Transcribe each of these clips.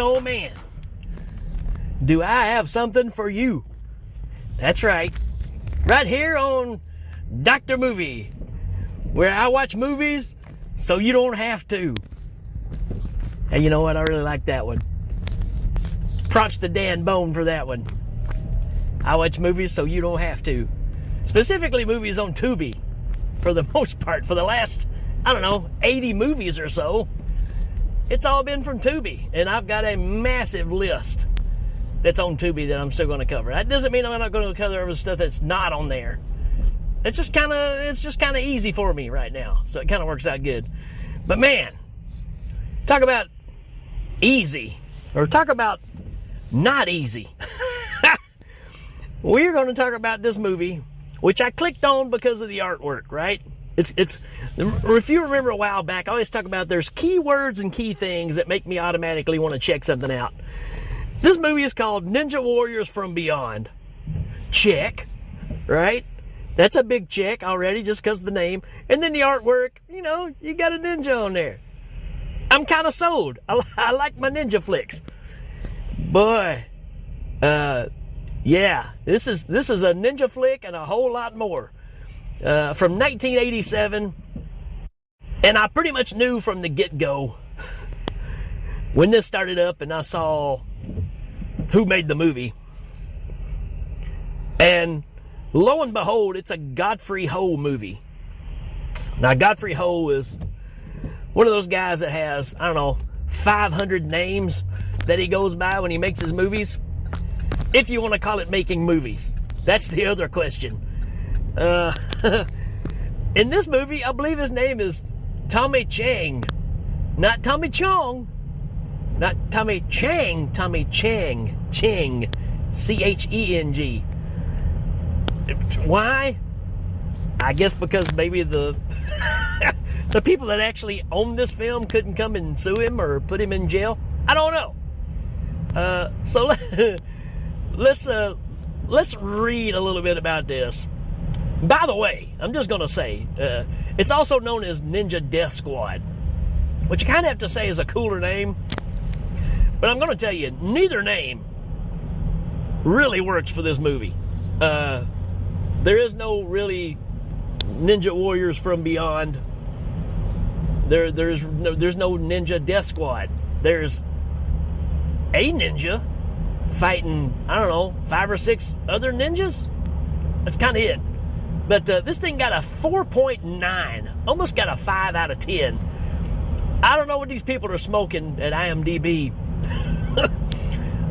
oh man, do I have something for you. That's right. Right here on Dr. Movie, where I watch movies so you don't have to. And you know what? I really like that one. Props to Dan Bone for that one. I watch movies so you don't have to. Specifically movies on Tubi, for the most part. For the last, 80 movies or so, it's all been from Tubi. And I've got a massive list that's on Tubi that I'm still going to cover. That doesn't mean I'm not going to cover the stuff that's not on there. It's just kind of easy for me right now, so it kind of works out good. But man, talk about easy, or talk about not easy. We're going to talk about this movie, which I clicked on because of the artwork, right? It's if you remember a while back, I always talk about there's keywords and key things that make me automatically want to check something out. This movie is called Ninja Warriors from Beyond. Check, right? That's a big check already just because of the name. And then the artwork, you got a ninja on there. I'm kind of sold. I like my ninja flicks. Boy, yeah, this is a ninja flick and a whole lot more. From 1987, and I pretty much knew from the get-go when this started up and I saw who made the movie. And lo and behold, it's a Godfrey Ho movie. Now, Godfrey Ho is one of those guys that has, 500 names that he goes by when he makes his movies. If you want to call it making movies. That's the other question. In this movie, I believe his name is Tommy Chang. Not Tommy Chong. Not Tommy Chang. Tommy Chang. Chang. C-H-E-N-G. Why? I guess because maybe the the people that actually own this film couldn't come and sue him or put him in jail. I don't know. So let's read a little bit about this. By the way, I'm just going to say, it's also known as Ninja Death Squad, which you kind of have to say is a cooler name. But I'm going to tell you, neither name really works for this movie. There is no really Ninja Warriors from Beyond. There's no Ninja Death Squad. There's a ninja fighting, 5 or 6 other ninjas. That's kind of it. But this thing got a 4.9, almost got a 5 out of 10. I don't know what these people are smoking at IMDb,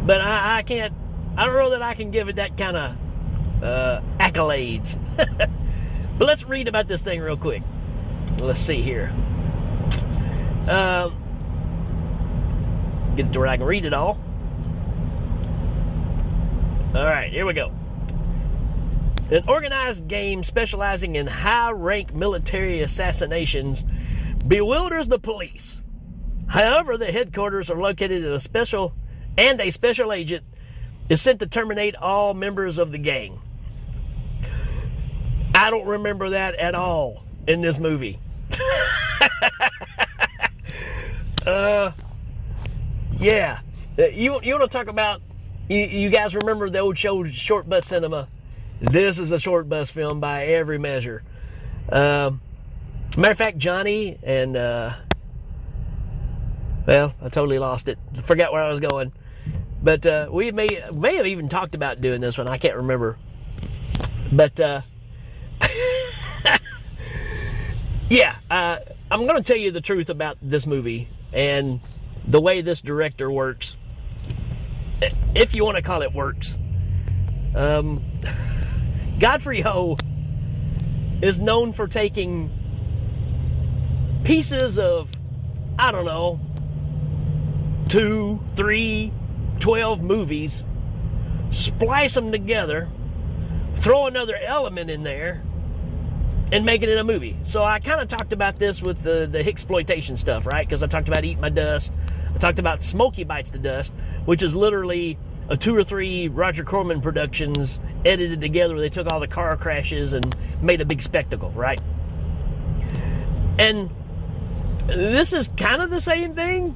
but I don't know that I can give it that kind of accolades. But let's read about this thing real quick. Let's see here. Get it to where I can read it all. All right, here we go. An organized game specializing in high-rank military assassinations bewilders the police. However, the headquarters are located in a special agent is sent to terminate all members of the gang. I don't remember that at all in this movie. Yeah. You want to talk about, you guys remember the old show Short Bus Cinema? This is a short bus film by every measure. Matter of fact, Johnny and, well, I totally lost it. Forgot where I was going. But we may have even talked about doing this one. I can't remember. But, yeah, I'm going to tell you the truth about this movie and the way this director works. If you want to call it works. Godfrey Ho is known for taking pieces of, 2, 3, 12 movies, splice them together, throw another element in there, and make it in a movie. So I kind of talked about this with the Hicksploitation stuff, right? Because I talked about Eat My Dust. I talked about Smokey Bites the Dust, which is literally a 2 or 3 Roger Corman productions edited together where they took all the car crashes and made a big spectacle, right? And this is kind of the same thing.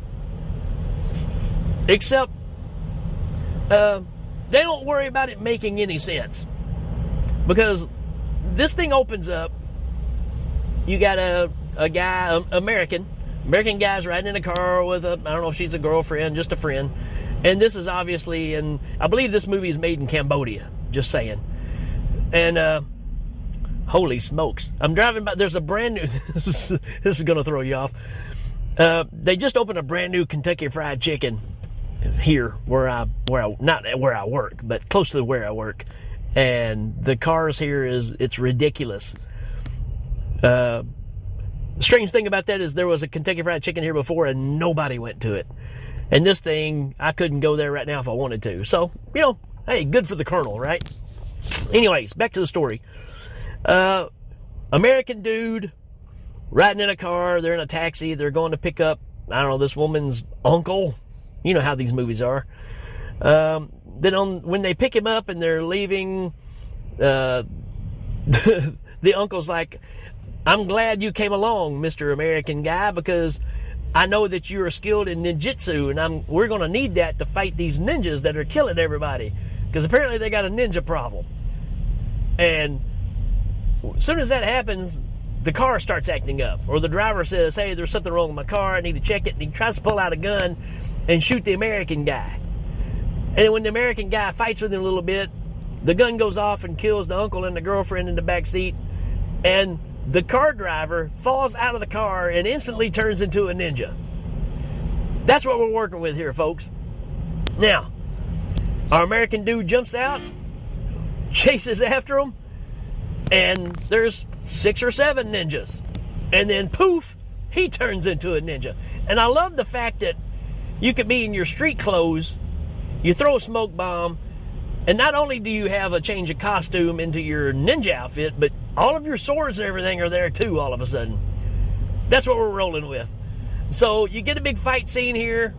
Except they don't worry about it making any sense. Because this thing opens up, you got a guy, American guy's riding in a car with I don't know if she's a girlfriend, just a friend. And this is obviously I believe this movie is made in Cambodia, just saying. And holy smokes. I'm driving by, there's a brand new, this is going to throw you off. They just opened a brand new Kentucky Fried Chicken here not where I work, but close to where I work. And the cars here it's ridiculous. The strange thing about that is there was a Kentucky Fried Chicken here before and nobody went to it. And this thing, I couldn't go there right now if I wanted to. So, hey, good for the Colonel, right? Anyways, back to the story. American dude riding in a car. They're in a taxi. They're going to pick up, I don't know, this woman's uncle. You know how these movies are. Then when they pick him up and they're leaving, the uncle's like, I'm glad you came along, Mr. American guy, because I know that you are skilled in ninjutsu, and we're going to need that to fight these ninjas that are killing everybody, because apparently they got a ninja problem. And as soon as that happens, the car starts acting up, or the driver says, hey, there's something wrong with my car, I need to check it, and he tries to pull out a gun and shoot the American guy. And when the American guy fights with him a little bit, the gun goes off and kills the uncle and the girlfriend in the back seat, and the car driver falls out of the car and instantly turns into a ninja. That's what we're working with here, folks. Now, our American dude jumps out, chases after him, and there's 6 or 7 ninjas. And then poof, he turns into a ninja. And I love the fact that you could be in your street clothes, you throw a smoke bomb, and not only do you have a change of costume into your ninja outfit, but all of your swords and everything are there too all of a sudden. That's what we're rolling with. So you get a big fight scene here,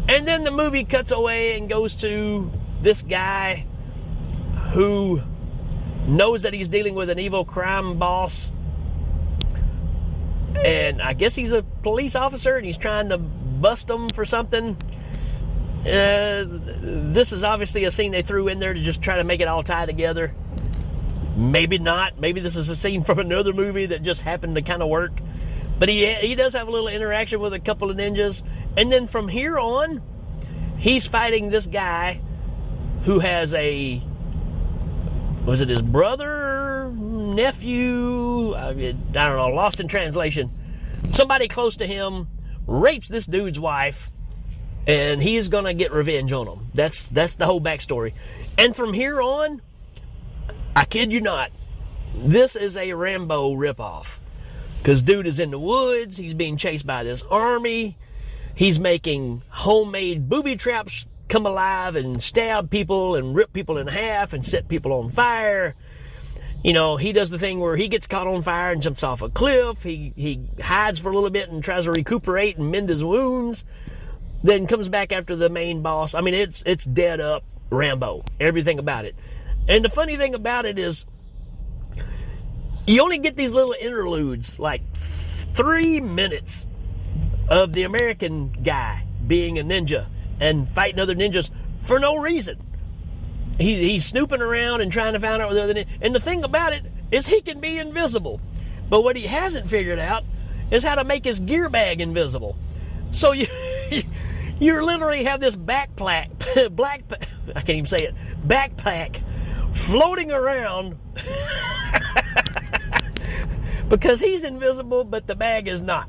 and then the movie cuts away and goes to this guy who knows that he's dealing with an evil crime boss. And I guess he's a police officer and he's trying to bust him for something. This is obviously a scene they threw in there to just try to make it all tie together. Maybe not. Maybe this is a scene from another movie that just happened to kind of work. But he does have a little interaction with a couple of ninjas. And then from here on, he's fighting this guy who has was it his brother, nephew? I don't know, lost in translation. Somebody close to him rapes this dude's wife, and he is going to get revenge on him. That's the whole backstory. And from here on, I kid you not, this is a Rambo ripoff. Because dude is in the woods, he's being chased by this army, he's making homemade booby traps come alive and stab people and rip people in half and set people on fire. He does the thing where he gets caught on fire and jumps off a cliff. He hides for a little bit and tries to recuperate and mend his wounds. Then comes back after the main boss. I mean, it's dead up Rambo. Everything about it. And the funny thing about it is, you only get these little interludes, like 3 minutes of the American guy being a ninja and fighting other ninjas for no reason. He's snooping around and trying to find out where the other ninjas. And the thing about it is he can be invisible. But what he hasn't figured out is how to make his gear bag invisible. So you literally have this backpack floating around because he's invisible, but the bag is not.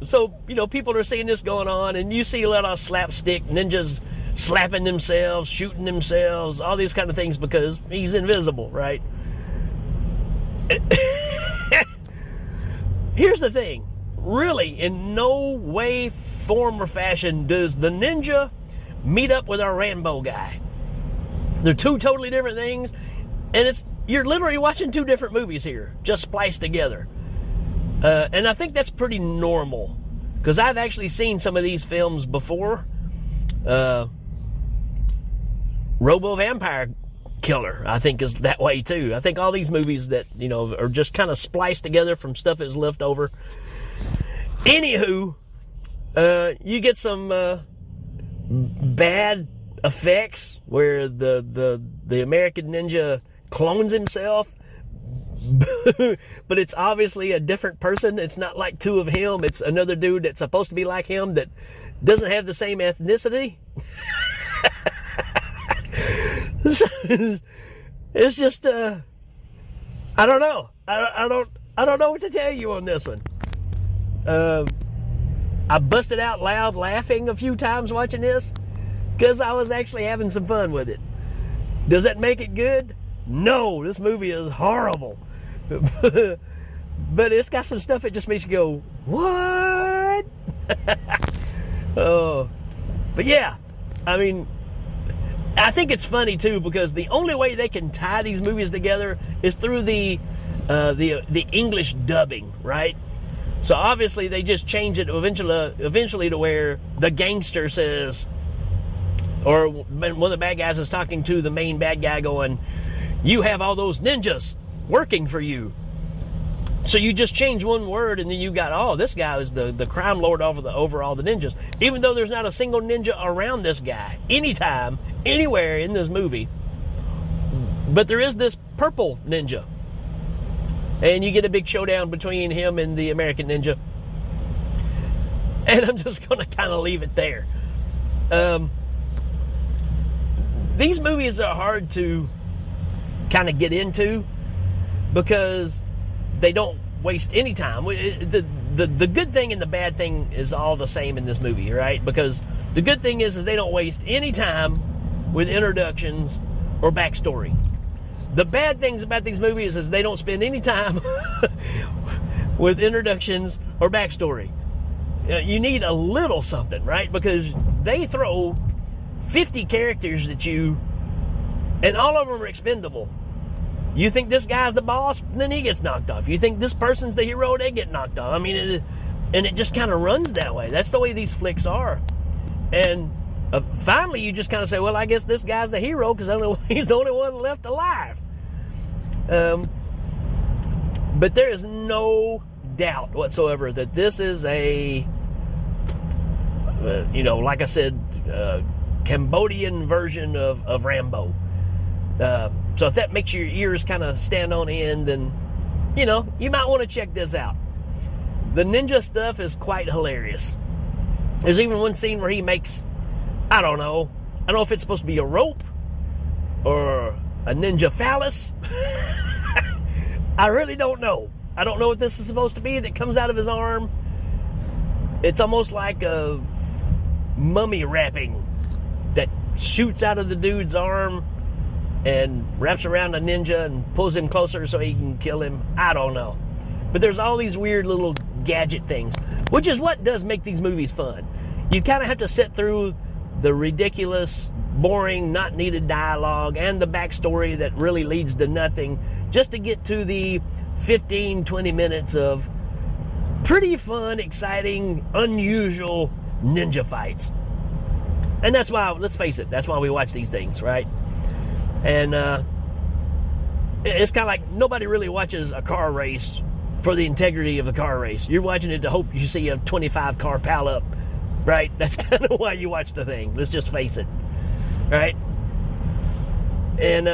So, people are seeing this going on, and you see a lot of slapstick ninjas slapping themselves, shooting themselves, all these kind of things because he's invisible, right? Here's the thing. Really, in no way, form, or fashion does the ninja meet up with our Rambo guy. They're two totally different things, and you're literally watching 2 different movies here, just spliced together. And I think that's pretty normal, because I've actually seen some of these films before. Robo Vampire Killer, I think, is that way too. I think all these movies that, are just kind of spliced together from stuff that's left over. Anywho, You get some bad effects where the American ninja clones himself, but it's obviously a different person. It's not like two of him. It's another dude that's supposed to be like him that doesn't have the same ethnicity. It's just I don't know. I don't know what to tell you on this one. I busted out loud laughing a few times watching this because I was actually having some fun with it. Does that make it good? No, this movie is horrible. But it's got some stuff that just makes you go, what? Oh, but yeah, I mean, I think it's funny too because the only way they can tie these movies together is through the English dubbing, right? So obviously they just change it eventually to where the gangster says, or one of the bad guys is talking to the main bad guy going, you have all those ninjas working for you. So you just change one word and then you got, oh, this guy is the crime lord over all the ninjas. Even though there's not a single ninja around this guy, anytime, anywhere in this movie. But there is this purple ninja. And you get a big showdown between him and the American ninja. And I'm just going to kind of leave it there. These movies are hard to kind of get into because they don't waste any time. The good thing and the bad thing is all the same in this movie, right? Because the good thing is they don't waste any time with introductions or backstory. The bad things about these movies is they don't spend any time with introductions or backstory. You need a little something, right? Because they throw 50 characters at you, and all of them are expendable. You think this guy's the boss, then he gets knocked off. You think this person's the hero, they get knocked off. I mean, it just kind of runs that way. That's the way these flicks are. And finally, you just kind of say, well, I guess this guy's the hero because he's the only one left alive. But there is no doubt whatsoever that this is a, like I said, Cambodian version of Rambo. So if that makes your ears kind of stand on end, then, you might want to check this out. The ninja stuff is quite hilarious. There's even one scene where he makes, I don't know if it's supposed to be a rope or a ninja phallus. I really don't know. I don't know what this is supposed to be that comes out of his arm. It's almost like a mummy wrapping that shoots out of the dude's arm and wraps around a ninja and pulls him closer so he can kill him. I don't know. But there's all these weird little gadget things, which is what does make these movies fun. You kind of have to sit through the ridiculous, boring, not needed dialogue and the backstory that really leads to nothing just to get to the 15-20 minutes of pretty fun, exciting, unusual ninja fights. And that's why, let's face it, that's why we watch these things, right? And it's kind of like nobody really watches a car race for the integrity of the car race. You're watching it to hope you see a 25 car pile up, right? That's kind of why you watch the thing. Let's just face it, right? And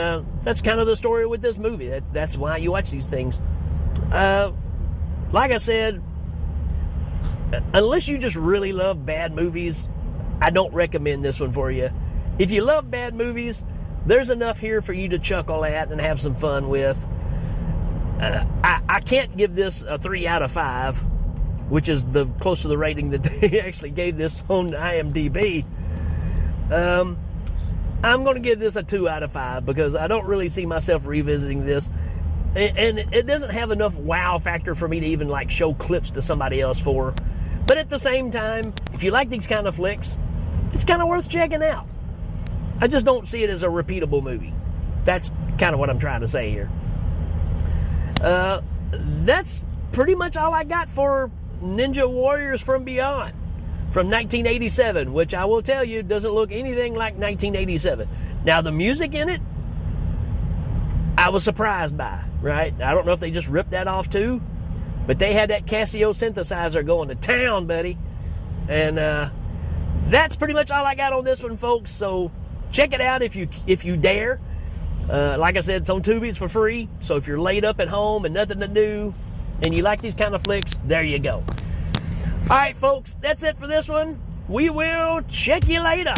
that's kind of the story with this movie. That's why you watch these things. Like I said, unless you just really love bad movies, I don't recommend this one for you. If you love bad movies, there's enough here for you to chuckle at and have some fun with. I can't give this a 3 out of 5, which is the close to the rating that they actually gave this on IMDb. I'm going to give this a 2 out of 5 because I don't really see myself revisiting this. And it doesn't have enough wow factor for me to even show clips to somebody else for. But at the same time, if you like these kind of flicks, it's kind of worth checking out. I just don't see it as a repeatable movie. That's kind of what I'm trying to say here. That's pretty much all I got for Ninja Warriors from Beyond from 1987, which I will tell you doesn't look anything like 1987. Now, the music in it, I was surprised by, right? I don't know if they just ripped that off too, but they had that Casio synthesizer going to town, buddy. And that's pretty much all I got on this one, folks. So check it out if you dare. Like I said, it's on Tubi. It's for free. So if you're laid up at home and nothing to do, and you like these kind of flicks, there you go. All right, folks, that's it for this one. We will check you later.